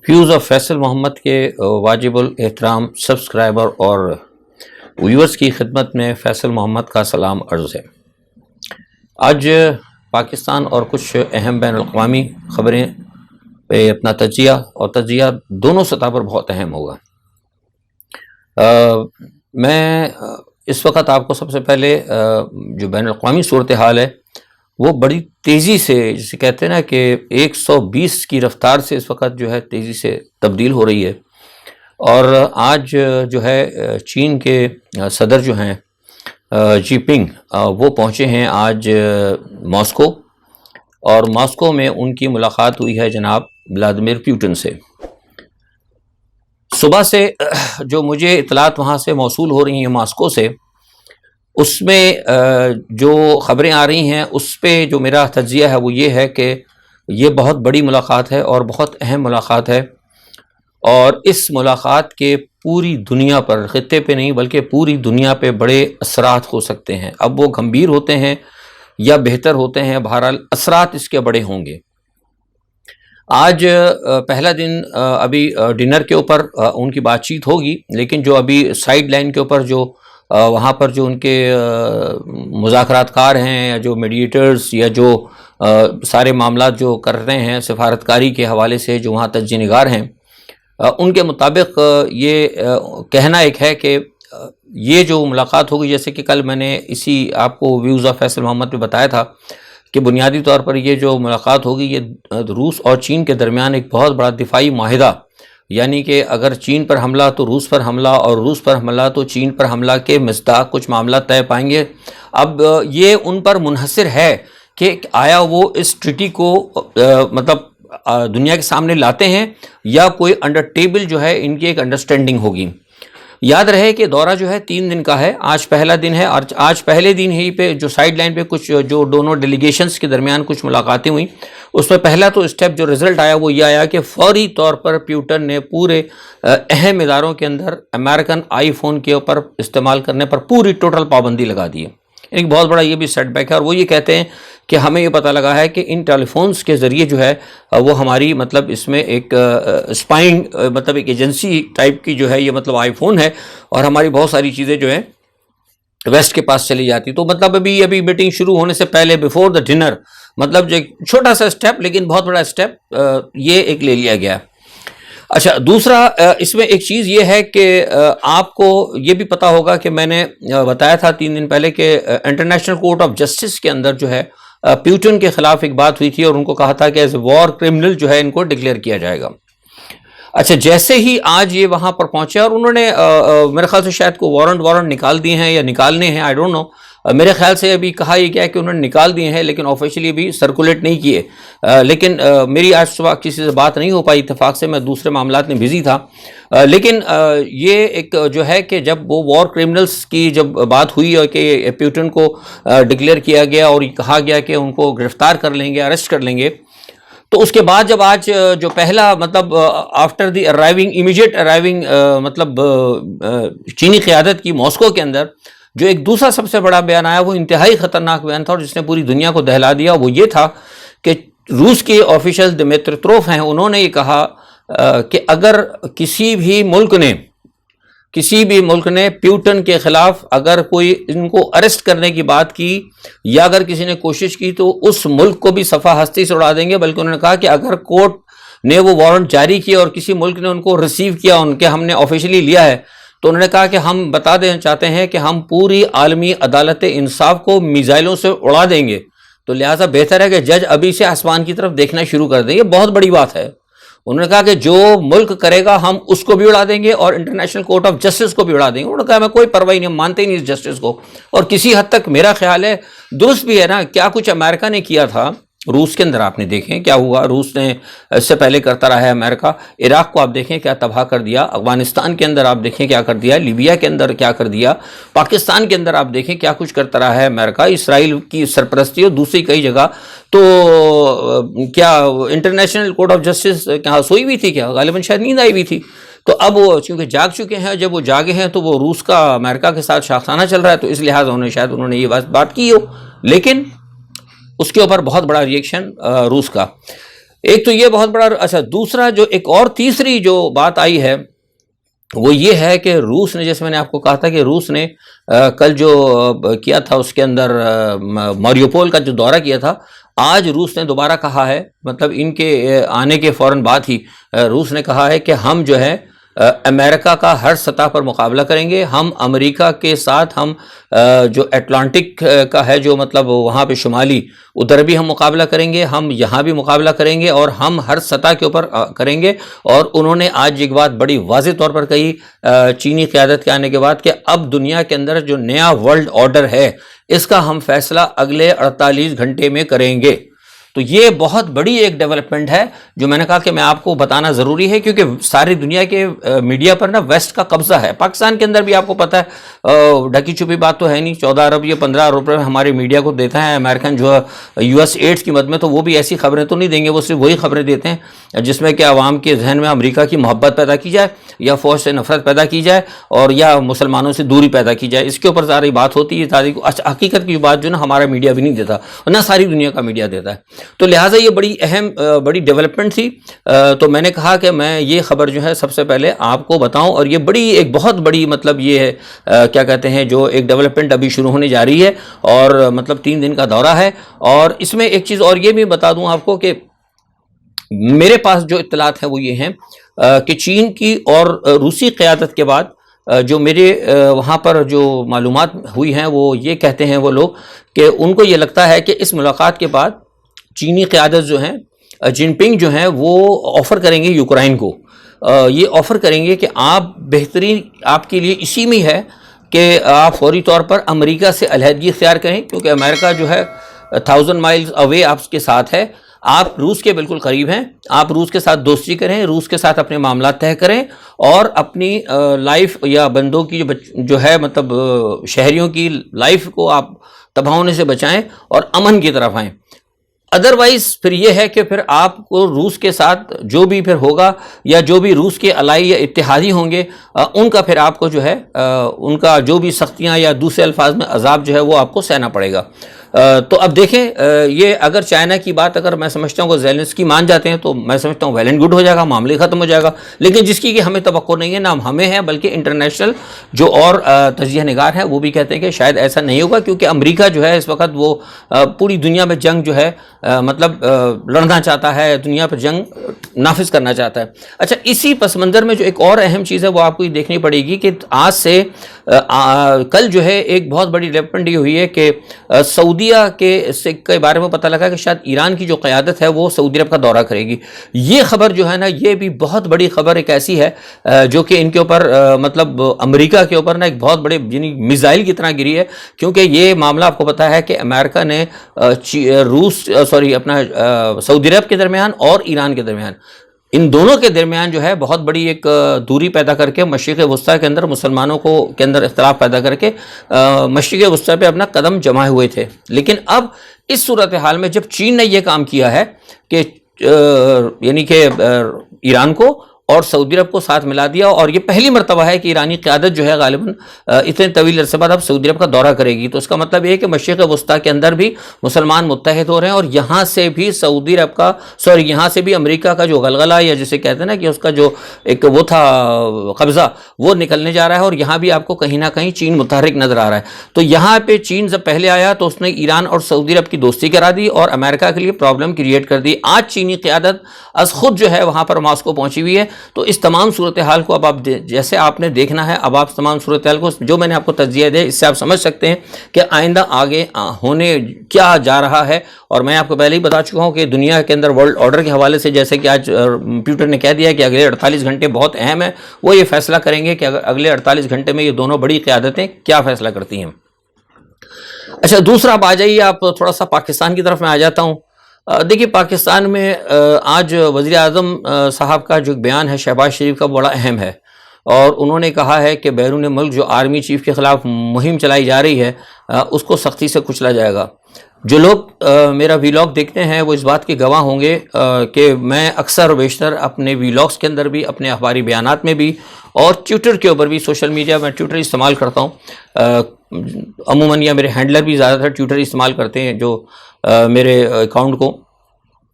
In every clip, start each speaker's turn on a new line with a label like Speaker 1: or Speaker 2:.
Speaker 1: Views of Faisal محمد کے واجب الاحترام subscriber اور ویورز کی خدمت میں فیصل محمد کا سلام عرض ہے۔ آج پاکستان اور کچھ اہم بین الاقوامی خبریں پہ اپنا تجزیہ دونوں سطح پر بہت اہم ہوگا۔ میں اس وقت آپ کو سب سے پہلے جو بین الاقوامی صورتحال ہے وہ بڑی تیزی سے، جسے کہتے ہیں نا کہ 120 کی رفتار سے اس وقت جو ہے تیزی سے تبدیل ہو رہی ہے، اور آج جو ہے چین کے صدر جو ہیں جی پنگ وہ پہنچے ہیں آج ماسکو، اور ماسکو میں ان کی ملاقات ہوئی ہے جناب ولادیمیر پوٹن سے۔ صبح سے جو مجھے اطلاعات وہاں سے موصول ہو رہی ہیں ماسکو سے، اس میں جو خبریں آ رہی ہیں اس پہ جو میرا تجزیہ ہے وہ یہ ہے کہ یہ بہت بڑی ملاقات ہے اور بہت اہم ملاقات ہے، اور اس ملاقات کے پوری دنیا پر، خطے پہ نہیں بلکہ پوری دنیا پہ بڑے اثرات ہو سکتے ہیں۔ اب وہ گمبھیر ہوتے ہیں یا بہتر ہوتے ہیں، بہرحال اثرات اس کے بڑے ہوں گے۔ آج پہلا دن ابھی ڈنر کے اوپر ان کی بات چیت ہوگی، لیکن جو ابھی سائیڈ لائن کے اوپر جو وہاں پر جو ان کے مذاکرات کار ہیں یا جو میڈیٹرز یا جو سارے معاملات جو کر رہے ہیں سفارتکاری کے حوالے سے، جو وہاں تجزیہ نگار ہیں، ان کے مطابق یہ کہنا ایک ہے کہ یہ جو ملاقات ہوگی، جیسے کہ کل میں نے اسی آپ کو ویوز آف فیصل محمد پہ بتایا تھا کہ بنیادی طور پر یہ جو ملاقات ہوگی یہ روس اور چین کے درمیان ایک بہت بڑا دفاعی معاہدہ، یعنی کہ اگر چین پر حملہ تو روس پر حملہ، اور روس پر حملہ تو چین پر حملہ کے مصداق کچھ معاملات طے پائیں گے۔ اب یہ ان پر منحصر ہے کہ آیا وہ اس ٹریٹی کو مطلب دنیا کے سامنے لاتے ہیں یا کوئی انڈر ٹیبل جو ہے ان کی ایک انڈرسٹینڈنگ ہوگی۔ یاد رہے کہ دورہ جو ہے 3 دن کا ہے، آج پہلا دن ہے، اور آج پہلے دن ہی پہ جو سائیڈ لائن پہ کچھ جو دونوں ڈیلیگیشنز کے درمیان کچھ ملاقاتیں ہوئیں، اس میں پہلا تو اسٹیپ جو رزلٹ آیا وہ یہ آیا کہ فوری طور پر پیوٹن نے پورے اہم اداروں کے اندر امریکن آئی فون کے اوپر استعمال کرنے پر پوری ٹوٹل پابندی لگا دی ہے۔ ایک بہت بڑا یہ بھی سیٹ بیک ہے، اور وہ یہ کہتے ہیں کہ ہمیں یہ پتہ لگا ہے کہ ان ٹیلی فونز کے ذریعے جو ہے وہ ہماری مطلب اس میں ایک اسپائنگ مطلب ایک ایجنسی ٹائپ کی جو ہے یہ مطلب آئی فون ہے، اور ہماری بہت ساری چیزیں جو ہیں ویسٹ کے پاس چلی جاتی۔ تو مطلب ابھی میٹنگ شروع ہونے سے پہلے بیفور دا ڈنر مطلب جو ایک چھوٹا سا اسٹیپ لیکن بہت بڑا اسٹیپ یہ ایک لے لیا گیا۔ اچھا، دوسرا اس میں ایک چیز یہ ہے کہ آپ کو یہ بھی پتا ہوگا کہ میں نے بتایا تھا 3 دن پہلے کہ انٹرنیشنل کورٹ آف جسٹس کے اندر جو ہے پیوٹن کے خلاف ایک بات ہوئی تھی، اور ان کو کہا تھا کہ ایز اے وار کرمنل جو ہے ان کو ڈکلیئر کیا جائے گا۔ اچھا، جیسے ہی آج یہ وہاں پر پہنچے، اور انہوں نے میرے خیال سے شاید کو وارنٹ نکال دیے ہیں یا نکالنے ہیں، آئی ڈونٹ نو، میرے خیال سے ابھی کہا یہ گیا کہ انہوں نے نکال دیے ہیں لیکن آفیشلی بھی سرکولیٹ نہیں کیے، لیکن میری آج صبح کسی سے بات نہیں ہو پائی، اتفاق سے میں دوسرے معاملات میں بزی تھا، لیکن یہ ایک جو ہے کہ جب وہ وار کرمنلز کی جب بات ہوئی اور کہ پیوٹن کو ڈکلیئر کیا گیا اور یہ کہا گیا کہ ان کو گرفتار کر لیں گے، اریسٹ کر لیں گے، تو اس کے بعد جب آج جو پہلا مطلب آفٹر دی امیجیٹ ارائیونگ مطلب چینی قیادت کی ماسکو کے اندر جو ایک دوسرا سب سے بڑا بیان آیا، وہ انتہائی خطرناک بیان تھا، اور جس نے پوری دنیا کو دہلا دیا، وہ یہ تھا کہ روس کے آفیشل دمیتر تروف ہیں، انہوں نے یہ کہا کہ اگر کسی بھی ملک نے پیوٹن کے خلاف اگر کوئی ان کو اریسٹ کرنے کی بات کی یا اگر کسی نے کوشش کی تو اس ملک کو بھی صفحہ ہستی سے اڑا دیں گے، بلکہ انہوں نے کہا کہ اگر کورٹ نے وہ وارنٹ جاری کیا اور کسی ملک نے ان کو ریسیو کیا، ان کے ہم نے آفیشلی لیا ہے، تو انہوں نے کہا کہ ہم بتا دینا چاہتے ہیں کہ ہم پوری عالمی عدالت انصاف کو میزائلوں سے اڑا دیں گے، تو لہٰذا بہتر ہے کہ جج ابھی سے آسمان کی طرف دیکھنا شروع کر دیں۔ یہ بہت بڑی بات ہے۔ انہوں نے کہا کہ جو ملک کرے گا ہم اس کو بھی اڑا دیں گے اور انٹرنیشنل کورٹ آف جسٹس کو بھی اڑا دیں گے۔ انہوں نے کہا میں کوئی پرواہ نہیں، مانتے ہی نہیں اس جسٹس کو، اور کسی حد تک میرا خیال ہے درست بھی ہے نا۔ کیا کچھ امریکہ نے کیا تھا روس کے اندر، آپ نے دیکھیں کیا ہوا، روس نے اس سے پہلے کرتا رہا ہے امریکہ، عراق کو آپ دیکھیں کیا تباہ کر دیا، افغانستان کے اندر آپ دیکھیں کیا کر دیا، لیبیا کے اندر کیا کر دیا، پاکستان کے اندر آپ دیکھیں کیا کچھ کرتا رہا ہے امریکہ، اسرائیل کی سرپرستی اور دوسری کئی جگہ۔ تو کیا انٹرنیشنل کورٹ آف جسٹس کہاں سوئی ہوئی تھی؟ کیا غالباً شاید نیند آئی ہوئی تھی۔ تو اب وہ چونکہ جاگ چکے ہیں، جب وہ جاگے ہیں تو وہ روس کا امریکہ کے ساتھ شاخسانہ چل رہا ہے، تو اس لحاظ انہوں نے یہ بات کی ہو، لیکن اس کے اوپر بہت بڑا ریئیکشن روس کا۔ ایک تو یہ بہت بڑا. اچھا دوسرا جو ایک اور تیسری جو بات آئی ہے وہ یہ ہے کہ روس نے, جیسے میں نے آپ کو کہا تھا کہ روس نے کل جو کیا تھا اس کے اندر ماریوپول کا جو دورہ کیا تھا, آج روس نے دوبارہ کہا ہے, مطلب ان کے آنے کے فوراً بعد ہی روس نے کہا ہے کہ ہم جو ہے امریکہ کا ہر سطح پر مقابلہ کریں گے. ہم امریکہ کے ساتھ ہم جو اٹلانٹک کا ہے جو مطلب وہاں پہ شمالی, ادھر بھی ہم مقابلہ کریں گے, ہم یہاں بھی مقابلہ کریں گے, اور ہم ہر سطح کے اوپر کریں گے. اور انہوں نے آج ایک بات بڑی واضح طور پر کہی چینی قیادت کے آنے کے بعد کہ اب دنیا کے اندر جو نیا ورلڈ آرڈر ہے اس کا ہم فیصلہ اگلے 48 گھنٹے میں کریں گے. تو یہ بہت بڑی ایک ڈیولپمنٹ ہے جو میں نے کہا کہ میں آپ کو بتانا ضروری ہے, کیونکہ ساری دنیا کے میڈیا پر نا ویسٹ کا قبضہ ہے. پاکستان کے اندر بھی آپ کو پتہ ہے ڈھکی چھپی بات تو ہے نہیں, 14 ارب یا 15 ارب روپے ہمارے میڈیا کو دیتا ہے امریکن جو US ایڈز کی مد میں, تو وہ بھی ایسی خبریں تو نہیں دیں گے, وہ صرف وہی خبریں دیتے ہیں جس میں کہ عوام کے ذہن میں امریکہ کی محبت پیدا کی جائے, یا فوج سے نفرت پیدا کی جائے, اور یا مسلمانوں سے دوری پیدا کی جائے. اس کے اوپر ساری بات ہوتی ہے. حقیقت کی بات جو نا ہمارا میڈیا بھی نہیں دیتا, نہ ساری دنیا کا میڈیا دیتا ہے. تو لہٰذا یہ بڑی اہم بڑی ڈیولپمنٹ تھی. تو میں نے کہا کہ میں یہ خبر جو ہے سب سے پہلے آپ کو بتاؤں, اور یہ بڑی ایک بہت بڑی مطلب یہ ہے کیا کہتے ہیں جو ایک ڈیولپمنٹ ابھی شروع ہونے جا رہی ہے, اور مطلب 3 دن کا دورہ ہے. اور اس میں ایک چیز اور یہ بھی بتا دوں آپ کو کہ میرے پاس جو اطلاعات ہیں وہ یہ ہیں کہ چین کی اور روسی قیادت کے بعد جو میرے وہاں پر جو معلومات ہوئی ہیں وہ یہ کہتے ہیں وہ لوگ کہ ان کو یہ لگتا ہے کہ اس ملاقات کے بعد چینی قیادت جو ہیں جن پنگ جو ہیں وہ آفر کریں گے یوکرائن کو, یہ آفر کریں گے کہ آپ بہترین آپ کے لیے اسی میں ہے کہ آپ فوری طور پر امریکہ سے علیحدگی اختیار کریں, کیونکہ امریکہ جو ہے 1000 مائلز اوے آپ کے ساتھ ہے, آپ روس کے بالکل قریب ہیں, آپ روس کے ساتھ دوستی کریں, روس کے ساتھ اپنے معاملات طے کریں, اور اپنی لائف یا بندوں کی جو ہے مطلب شہریوں کی لائف کو آپ تباہ ہونے سے بچائیں اور امن کی طرف آئیں. ادروائز پھر یہ ہے کہ پھر آپ کو روس کے ساتھ جو بھی پھر ہوگا, یا جو بھی روس کے الائی یا اتحادی ہوں گے ان کا پھر آپ کو جو ہے ان کا جو بھی سختیاں یا دوسرے الفاظ میں عذاب جو ہے وہ آپ کو سہنا پڑے گا. تو اب دیکھیں یہ اگر چائنا کی بات اگر میں سمجھتا ہوں کہ زیلنسکی مان جاتے ہیں تو میں سمجھتا ہوں ویل اینڈ گڈ ہو جائے گا, معاملے ختم ہو جائے گا. لیکن جس کی کہ ہمیں توقع نہیں ہے, نہ ہمیں ہے بلکہ انٹرنیشنل جو اور تجزیہ نگار ہیں وہ بھی کہتے ہیں کہ شاید ایسا نہیں ہوگا, کیونکہ امریکہ جو ہے اس وقت وہ پوری دنیا میں جنگ جو ہے مطلب لڑنا چاہتا ہے, دنیا پر جنگ نافذ کرنا چاہتا ہے. اچھا اسی پس منظر میں جو ایک اور اہم چیز ہے وہ آپ کو یہ دیکھنی پڑے گی کہ آج سے کل جو ہے ایک بہت بڑی ڈیولپمنٹ یہ ہوئی ہے کہ سعودیہ کے بارے میں پتہ لگا کہ شاید ایران کی جو قیادت ہے وہ سعودی عرب کا دورہ کرے گی. یہ خبر جو ہے نا یہ بھی بہت بڑی خبر ایک ایسی ہے جو کہ ان کے اوپر مطلب امریکہ کے اوپر نا ایک بہت بڑے یعنی میزائل کی طرح گری ہے, کیونکہ یہ معاملہ آپ کو پتہ ہے کہ امریکہ نے اپنا سعودی عرب کے درمیان اور ایران کے درمیان ان دونوں کے درمیان جو ہے بہت بڑی ایک دوری پیدا کر کے مشرق وسطیٰ کے اندر مسلمانوں کو کے اندر اختلاف پیدا کر کے مشرق وسطیٰ پہ اپنا قدم جمائے ہوئے تھے. لیکن اب اس صورتحال میں جب چین نے یہ کام کیا ہے کہ یعنی کہ ایران کو اور سعودی عرب کو ساتھ ملا دیا, اور یہ پہلی مرتبہ ہے کہ ایرانی قیادت جو ہے غالباً اتنے طویل عرصے بعد اب سعودی عرب کا دورہ کرے گی. تو اس کا مطلب یہ ہے کہ مشرق وسطیٰ کے اندر بھی مسلمان متحد ہو رہے ہیں, اور یہاں سے بھی سعودی عرب کا یہاں سے بھی امریکہ کا جو غلغلہ یا جسے کہتے ہیں نا کہ اس کا جو ایک وہ تھا قبضہ وہ نکلنے جا رہا ہے, اور یہاں بھی آپ کو کہیں نہ کہیں چین متحرک نظر آ رہا ہے. تو یہاں پہ چین جب پہلے آیا تو اس نے ایران اور سعودی عرب کی دوستی کرا دی اور امریکہ کے لیے پرابلم کریٹ کر دی. آج چینی قیادت از خود جو ہے وہاں پر ماسکو پہنچی ہوئی ہے. تو اس تمام صورتحال کو اب آپ جیسے آپ نے دیکھنا ہے, اب آپ تمام صورتحال کو جو میں نے آپ کو تجزیہ دیا اس سے آپ سمجھ سکتے ہیں کہ آئندہ آگے ہونے کیا جا رہا ہے. اور میں آپ کو پہلے ہی بتا چکا ہوں کہ دنیا کے اندر ورلڈ آرڈر کے حوالے سے جیسے کہ آج پیوٹن نے کہہ دیا کہ اگلے 48 گھنٹے بہت اہم ہیں, وہ یہ فیصلہ کریں گے کہ اگلے 48 گھنٹے میں یہ دونوں بڑی قیادتیں کیا فیصلہ کرتی ہیں. اچھا دوسرا آپ آ جائیے, آپ تھوڑا سا پاکستان کی طرف میں آ جاتا ہوں. دیکھیے پاکستان میں آج وزیر اعظم صاحب کا جو بیان ہے شہباز شریف کا بڑا اہم ہے, اور انہوں نے کہا ہے کہ بیرون ملک جو آرمی چیف کے خلاف مہم چلائی جا رہی ہے اس کو سختی سے کچلا جائے گا. جو لوگ میرا ویلاگ دیکھتے ہیں وہ اس بات کے گواہ ہوں گے کہ میں اکثر و بیشتر اپنے ویلاگس کے اندر بھی, اپنے اخباری بیانات میں بھی, اور ٹویٹر کے اوپر بھی, سوشل میڈیا میں ٹویٹر استعمال کرتا ہوں عموماً, یا میرے ہینڈلر بھی زیادہ تر ٹویٹر استعمال کرتے ہیں جو میرے اکاؤنٹ کو.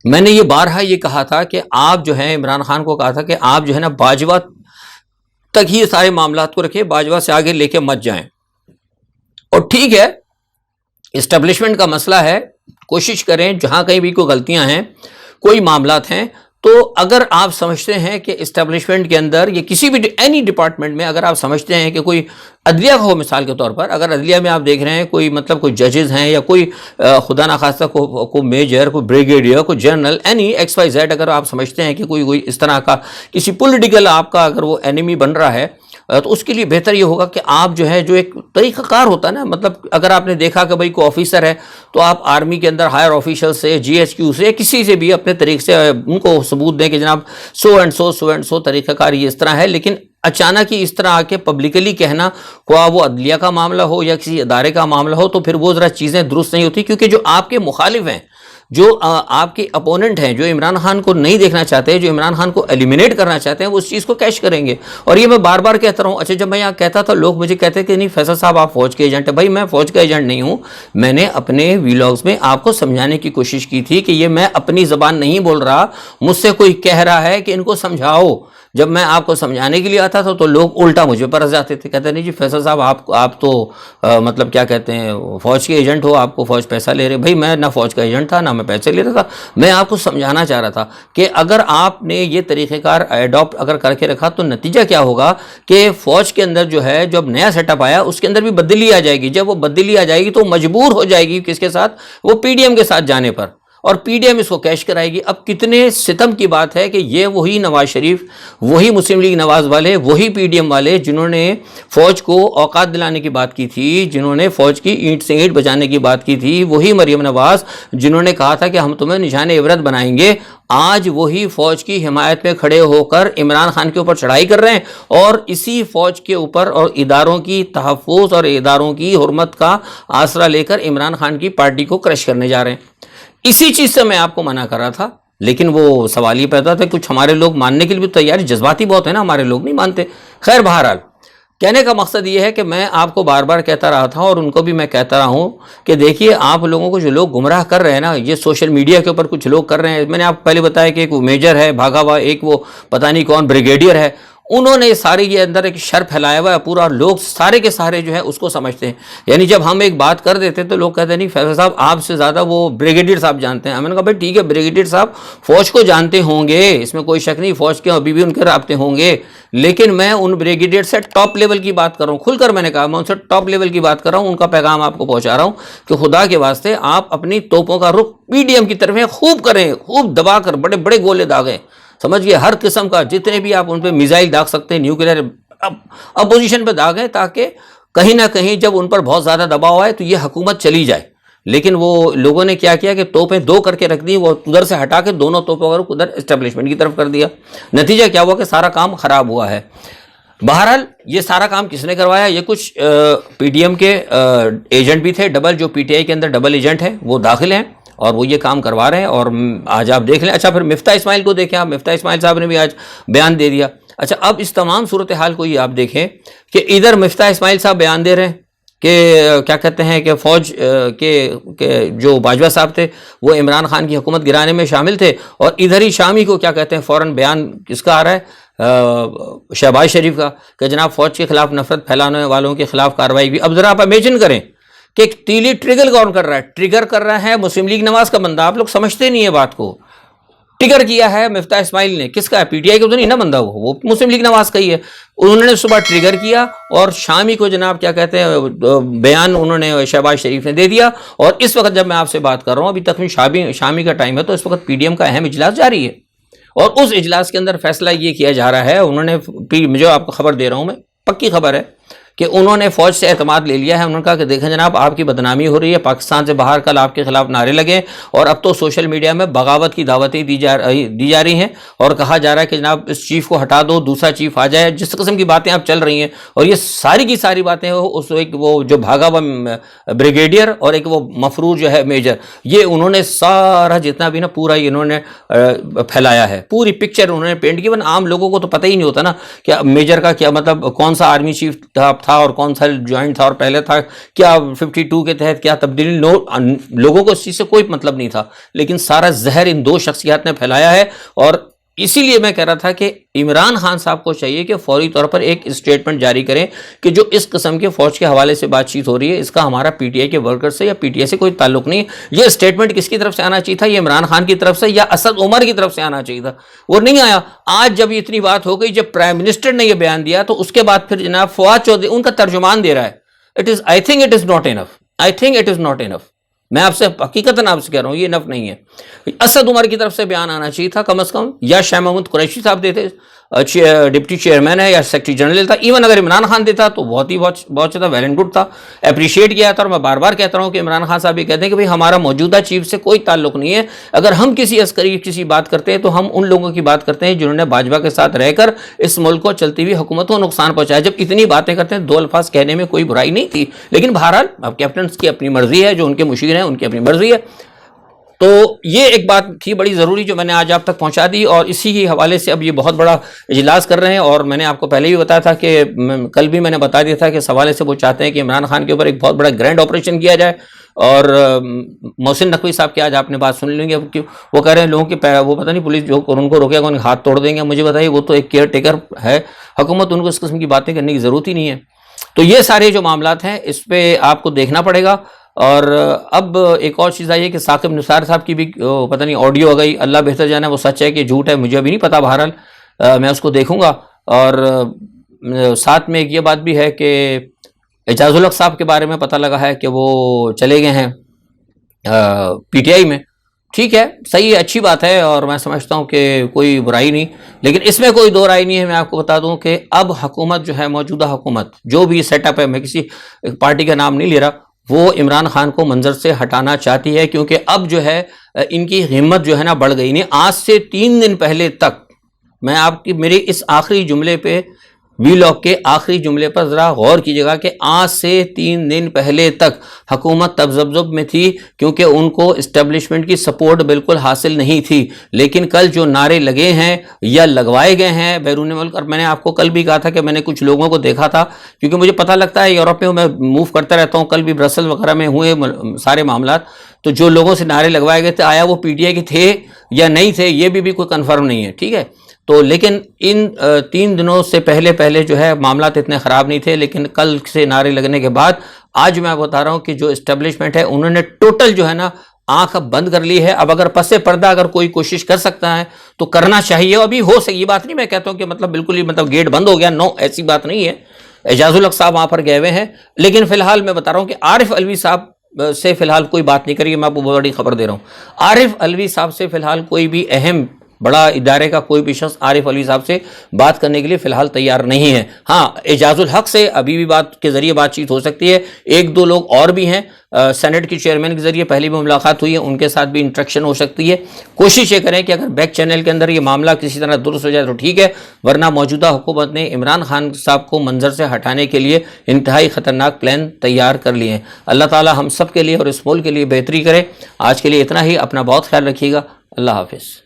Speaker 1: میں نے یہ بارہا یہ کہا تھا کہ آپ جو ہے عمران خان کو کہا تھا کہ آپ جو ہے نا باجوہ تک ہی سارے معاملات کو رکھیں، باجوہ سے آگے لے کے مت جائیں. اور ٹھیک ہے اسٹیبلشمنٹ کا مسئلہ ہے، کوشش کریں جہاں کہیں بھی کوئی غلطیاں ہیں، کوئی معاملات ہیں، تو اگر آپ سمجھتے ہیں کہ اسٹیبلشمنٹ کے اندر یا کسی بھی اینی ڈپارٹمنٹ میں اگر آپ سمجھتے ہیں کہ کوئی عدلیہ ہو، مثال کے طور پر اگر عدلیہ میں آپ دیکھ رہے ہیں کوئی مطلب کوئی ججز ہیں یا کوئی خدا نخواستہ کوئی میجر، کوئی بریگیڈیئر، کوئی general, any X Y Z, اگر آپ سمجھتے ہیں کہ کوئی اس طرح کا کسی پولیٹیکل آپ کا اگر وہ اینیمی بن رہا ہے، تو اس کے لیے بہتر یہ ہوگا کہ آپ جو ہے جو ایک طریقہ کار ہوتا ہے نا، مطلب اگر آپ نے دیکھا کہ بھائی کوئی آفیسر ہے تو آپ آرمی کے اندر ہائر آفیشل سے، جی ایچ کیو سے، کسی سے بھی اپنے طریقے سے ان کو ثبوت دیں کہ جناب سو اینڈ سو طریقہ کار یہ اس طرح ہے. لیکن اچانک ہی اس طرح آ کے پبلکلی کہنا، خواہ وہ عدلیہ کا معاملہ ہو یا کسی ادارے کا معاملہ ہو، تو پھر وہ ذرا چیزیں درست نہیں ہوتی، کیونکہ جو آپ کے مخالف ہیں، جو آپ کے اپوننٹ ہیں، جو عمران خان کو نہیں دیکھنا چاہتے، جو عمران خان کو ایلیمینیٹ کرنا چاہتے ہیں، وہ اس چیز کو کیش کریں گے. اور یہ میں بار بار کہتا رہا ہوں. اچھا جب میں یہاں کہتا تھا لوگ مجھے کہتے کہ نہیں فیصل صاحب آپ فوج کے ایجنٹ ہیں. بھائی میں فوج کا ایجنٹ نہیں ہوں. میں نے اپنے ویلاگز میں آپ کو سمجھانے کی کوشش کی تھی کہ یہ میں اپنی زبان نہیں بول رہا، مجھ سے کوئی کہہ رہا ہے کہ ان کو سمجھاؤ. جب میں آپ کو سمجھانے کے لیے آتا تھا تو لوگ الٹا مجھے برس جاتے تھے، کہتے نہیں جی فیصل صاحب آپ تو مطلب کیا کہتے ہیں فوج کے ایجنٹ ہو، آپ کو فوج پیسہ لے رہے. بھائی میں نہ فوج کا ایجنٹ تھا نہ میں پیسے لے رہا تھا. میں آپ کو سمجھانا چاہ رہا تھا کہ اگر آپ نے یہ طریقہ کار ایڈاپٹ اگر کر کے رکھا تو نتیجہ کیا ہوگا کہ فوج کے اندر جو ہے جب نیا سیٹ اپ آیا اس کے اندر بھی بدلی آ جائے گی. جب وہ بدلی آ جائے گی تو مجبور ہو جائے گی کس کے ساتھ؟ وہ پی ڈی ایم کے ساتھ جانے پر، اور پی ڈی ایم اس کو کیش کرائے گی. اب کتنے ستم کی بات ہے کہ یہ وہی نواز شریف، وہی مسلم لیگ نواز والے، وہی پی ڈی ایم والے جنہوں نے فوج کو اوقات دلانے کی بات کی تھی، جنہوں نے فوج کی اینٹ سے اینٹ بجانے کی بات کی تھی، وہی مریم نواز جنہوں نے کہا تھا کہ ہم تمہیں نشان عبرت بنائیں گے، آج وہی فوج کی حمایت میں کھڑے ہو کر عمران خان کے اوپر چڑھائی کر رہے ہیں، اور اسی فوج کے اوپر اور اداروں کی تحفظ اور اداروں کی حرمت کا آسرا لے کر عمران خان کی پارٹی کو کرش کرنے جا رہے ہیں. اسی چیز سے میں آپ کو منع کر رہا تھا. لیکن وہ سوال یہ پیدا تھا کچھ ہمارے لوگ ماننے کے لیے بھی تیاری، جذباتی بہت ہے نا، ہمارے لوگ نہیں مانتے. خیر بہرحال کہنے کا مقصد یہ ہے کہ میں آپ کو بار بار کہتا رہا تھا اور ان کو بھی میں کہتا رہا ہوں کہ دیکھیے آپ لوگوں کو جو لوگ گمراہ کر رہے ہیں نا، یہ سوشل میڈیا کے اوپر کچھ لوگ کر رہے ہیں. میں نے آپ کو پہلے بتایا کہ ایک وہ میجر ہے بھاگا ہوا، ایک وہ پتہ نہیں کون بریگیڈیئر ہے، انہوں نے سارے یہ اندر ایک شر پھیلایا ہوا ہے پورا، لوگ سارے کے سارے جو ہے اس کو سمجھتے ہیں. یعنی جب ہم ایک بات کر دیتے تو لوگ کہتے ہیں نہیں فیصل صاحب آپ سے زیادہ وہ بریگیڈیئر صاحب جانتے ہیں. میں نے کہا بھائی ٹھیک ہے بریگیڈیئر صاحب فوج کو جانتے ہوں گے، اس میں کوئی شک نہیں، فوج کے ابھی بھی ان کے رابطے ہوں گے، لیکن میں ان بریگیڈیئر سے ٹاپ لیول کی بات کر رہا ہوں. کھل کر میں نے کہا میں ان سے ٹاپ لیول کی بات کر رہا ہوں. ان کا پیغام آپ کو پہنچا رہا ہوں کہ خدا کے واسطے آپ اپنی توپوں کا رخ پی ڈی ایم کی طرف خوب کریں، خوب دبا کر بڑے بڑے گولے داغیں، سمجھ گئے، ہر قسم کا جتنے بھی آپ ان پہ میزائل داغ سکتے ہیں، نیوکلیئر اپوزیشن پہ داغیں، تاکہ کہیں نہ کہیں جب ان پر بہت زیادہ دباؤ آئے تو یہ حکومت چلی جائے. لیکن وہ لوگوں نے کیا کیا کہ توپیں دو کر کے رکھ دی، وہ ادھر سے ہٹا کے دونوں توپوں کا ادھر اسٹیبلشمنٹ کی طرف کر دیا. نتیجہ کیا ہوا کہ سارا کام خراب ہوا ہے. بہرحال یہ سارا کام کس نے کروایا؟ یہ کچھ پی ڈی ایم کے ایجنٹ بھی تھے ڈبل، جو پی ٹی آئی کے اندر ڈبل ایجنٹ ہیں وہ داخل ہیں اور وہ یہ کام کروا رہے ہیں. اور آج آپ دیکھ لیں. اچھا پھر مفتاح اسماعیل کو دیکھیں آپ، مفتاح اسماعیل صاحب نے بھی آج بیان دے دیا. اچھا اب اس تمام صورتحال کو یہ آپ دیکھیں کہ ادھر مفتاح اسماعیل صاحب بیان دے رہے ہیں کہ کیا کہتے ہیں کہ فوج کے جو باجوہ صاحب تھے وہ عمران خان کی حکومت گرانے میں شامل تھے، اور ادھر ہی شامی کو کیا کہتے ہیں فوراً بیان کس کا آ رہا ہے؟ شہباز شریف کا، کہ جناب فوج کے خلاف نفرت پھیلانے والوں کے خلاف کارروائی بھی. اب ذرا آپ امیجن کریں کہ ایک تیلی ٹریگر کون کر رہا ہے؟ ٹریگر کر رہا ہے مسلم لیگ نواز کا بندہ. آپ لوگ سمجھتے نہیں ہے بات کو. ٹریگر کیا ہے مفتاح اسماعیل نے. کس کا ہے؟ پی ٹی آئی کا تو نہیں نا بندہ، وہ مسلم لیگ نواز کا ہی ہے. انہوں نے صبح ٹریگر کیا اور شامی کو جناب کیا کہتے ہیں بیان انہوں نے شہباز شریف نے دے دیا. اور اس وقت جب میں آپ سے بات کر رہا ہوں ابھی تک شامی کا ٹائم ہے، تو اس وقت پی ڈی ایم کا اہم اجلاس جاری ہے، اور اس اجلاس کے اندر فیصلہ یہ کیا جا رہا ہے. انہوں نے جو آپ کو خبر دے رہا ہوں میں، پکی خبر ہے کہ انہوں نے فوج سے اعتماد لے لیا ہے. انہوں نے کہا کہ دیکھیں جناب آپ کی بدنامی ہو رہی ہے، پاکستان سے باہر کل آپ کے خلاف نعرے لگے، اور اب تو سوشل میڈیا میں بغاوت کی دعوتیں دی جا رہی ہیں، اور کہا جا رہا ہے کہ جناب اس چیف کو ہٹا دو، دوسرا چیف آ جائے. جس قسم کی باتیں آپ چل رہی ہیں، اور یہ ساری کی ساری باتیں اس ایک وہ جو بھاگا ہوا بریگیڈیئر اور ایک وہ مفرور جو ہے میجر، یہ انہوں نے سارا جتنا بھی نا پورا انہوں نے پھیلایا ہے، پوری پکچر انہوں نے پینٹ کی. ورنہ عام لوگوں کو تو پتہ ہی نہیں ہوتا نا کہ میجر کا کیا مطلب، کون سا آرمی چیف تھا تھا اور کون سا جوائنٹ تھا اور پہلے تھا کیا 52 کے تحت کیا تبدیلی، لوگوں کو اس چیز سے کوئی مطلب نہیں تھا، لیکن سارا زہر ان دو شخصیات نے پھیلایا ہے۔ اور اسی لیے میں کہہ رہا تھا کہ عمران خان صاحب کو چاہیے کہ فوری طور پر ایک اسٹیٹمنٹ جاری کریں کہ جو اس قسم کے فوج کے حوالے سے بات چیت ہو رہی ہے اس کا ہمارا پی ٹی آئی کے ورکر سے یا پی ٹی آئی سے کوئی تعلق نہیں ہے۔ یہ اسٹیٹمنٹ کس کی طرف سے آنا چاہیے تھا؟ یہ عمران خان کی طرف سے یا اسد عمر کی طرف سے آنا چاہیے تھا، وہ نہیں آیا۔ آج جب اتنی بات ہو گئی، جب پرائم منسٹر نے یہ بیان دیا تو اس کے بعد پھر جناب فواد چودھری ان کا ترجمان دے رہا ہے۔ I think it is not enough. I think it is not enough. میں آپ سے حقیقتاً آپ سے کہہ رہا ہوں یہ انف نہیں ہے۔ اسد عمر کی طرف سے بیان آنا چاہیے تھا کم از کم، یا شاہ محمود قریشی صاحب دیتے، ڈپٹی چیئرمین ہے یا سیکرٹری جنرل تھا، ایون اگر عمران خان دیتا تو بہت زیادہ ویل اینڈ گڈ تھا، اپریشیٹ کیا تھا۔ اور میں بار بار کہتا ہوں کہ عمران خان صاحب یہ کہتے ہیں کہ بھئی ہمارا موجودہ چیف سے کوئی تعلق نہیں ہے، اگر ہم کسی عسکری کسی بات کرتے ہیں تو ہم ان لوگوں کی بات کرتے ہیں جنہوں نے باجوہ کے ساتھ رہ کر اس ملک کو چلتی ہوئی حکومت کو نقصان پہنچایا۔ جب اتنی باتیں کرتے ہیں، دو الفاظ کہنے میں کوئی برائی نہیں تھی، لیکن بہرحال اب کیپٹنس کی اپنی مرضی ہے، جو ان کے مشیر ہیں ان کی اپنی مرضی ہے۔ تو یہ ایک بات تھی بڑی ضروری جو میں نے آج آپ تک پہنچا دی، اور اسی کے حوالے سے اب یہ بہت بڑا اجلاس کر رہے ہیں۔ اور میں نے آپ کو پہلے بھی بتایا تھا کہ کل بھی میں نے بتا دیا تھا کہ اس حوالے سے وہ چاہتے ہیں کہ عمران خان کے اوپر ایک بہت بڑا گرینڈ آپریشن کیا جائے۔ اور محسن نقوی صاحب کی آج آپ نے بات سن لیں گے، وہ کہہ رہے ہیں لوگوں کے وہ پتہ نہیں پولیس جو ان کو روکے گا ان کے ہاتھ توڑ دیں گے۔ مجھے بتائیے وہ تو ایک کیئر ٹیکر ہے حکومت، ان کو اس قسم کی باتیں کرنے کی ضرورت ہی نہیں ہے۔ تو یہ سارے جو معاملات ہیں اس پہ آپ کو دیکھنا پڑے گا۔ اور اب ایک اور چیز آئی ہے کہ ثاقب نثار صاحب کی بھی پتہ نہیں آڈیو آ گئی، اللہ بہتر جانے وہ سچ ہے کہ جھوٹ ہے، مجھے ابھی نہیں پتا، بہرحال میں اس کو دیکھوں گا۔ اور ساتھ میں ایک یہ بات بھی ہے کہ اعجاز الحق صاحب کے بارے میں پتہ لگا ہے کہ وہ چلے گئے ہیں پی ٹی آئی میں۔ ٹھیک ہے، صحیح ہے، اچھی بات ہے، اور میں سمجھتا ہوں کہ کوئی برائی نہیں، لیکن اس میں کوئی دو رائے نہیں ہے۔ میں آپ کو بتا دوں کہ اب حکومت جو ہے، موجودہ حکومت جو بھی سیٹ اپ ہے، میں کسی پارٹی کا نام نہیں لے رہا، وہ عمران خان کو منظر سے ہٹانا چاہتی ہے، کیونکہ اب جو ہے ان کی ہمت جو ہے نا بڑھ گئی۔ نہیں، آج سے 3 دن پہلے تک، میں آپ کی میرے اس آخری جملے پہ، وی لاگ کے آخری جملے پر ذرا غور کیجیے گا کہ آج سے 3 دن پہلے تک حکومت تذبذب میں تھی، کیونکہ ان کو اسٹیبلشمنٹ کی سپورٹ بالکل حاصل نہیں تھی۔ لیکن کل جو نعرے لگے ہیں یا لگوائے گئے ہیں بیرون ملک، اور میں نے آپ کو کل بھی کہا تھا کہ میں نے کچھ لوگوں کو دیکھا تھا، کیونکہ مجھے پتہ لگتا ہے یورپ میں موو کرتا رہتا ہوں، کل بھی برسل وغیرہ میں ہوئے سارے معاملات، تو جو لوگوں سے نعرے لگوائے گئے تھے، آیا وہ پی ٹی آئی کے تھے یا نہیں تھے یہ بھی کوئی کنفرم نہیں ہے، ٹھیک ہے۔ تو لیکن ان 3 دنوں سے پہلے جو ہے معاملات اتنے خراب نہیں تھے، لیکن کل سے نعرے لگنے کے بعد آج میں بتا رہا ہوں کہ جو اسٹیبلشمنٹ ہے انہوں نے ٹوٹل جو ہے نا آنکھ اب بند کر لی ہے۔ اب اگر پس پردہ اگر کوئی کوشش کر سکتا ہے تو کرنا چاہیے، ابھی ہو سکے، یہ بات نہیں میں کہتا ہوں کہ مطلب بالکل ہی گیٹ بند ہو گیا، نو، ایسی بات نہیں ہے۔ اعجاز الحق صاحب وہاں پر گئے ہوئے ہیں، لیکن فی الحال میں بتا رہا ہوں کہ عارف علوی صاحب سے فی الحال کوئی بات نہیں کری، میں آپ کو بہت بڑی خبر دے رہا ہوں۔ عارف علوی صاحب سے فی الحال کوئی بھی اہم بڑا ادارے کا کوئی بھی شخص عارف علوی صاحب سے بات کرنے کے لیے فی الحال تیار نہیں ہے۔ ہاں، اعجاز الحق سے ابھی بھی بات کے ذریعے بات چیت ہو سکتی ہے، 1-2 لوگ اور بھی ہیں، سینٹ کی چیئرمین کے ذریعے پہلی بھی ملاقات ہوئی ہے، ان کے ساتھ بھی انٹریکشن ہو سکتی ہے۔ کوشش یہ کریں کہ اگر بیک چینل کے اندر یہ معاملہ کسی طرح درست ہو جائے تو ٹھیک ہے، ورنہ موجودہ حکومت نے عمران خان صاحب کو منظر سے ہٹانے کے لیے انتہائی خطرناک پلان تیار کر لیے ہیں۔ اللہ تعالی ہم سب کے لیے اور اس ملک کے لیے بہتری کرے۔ آج کے لیے اتنا ہی، اپنا بہت خیال رکھیے گا، اللہ حافظ۔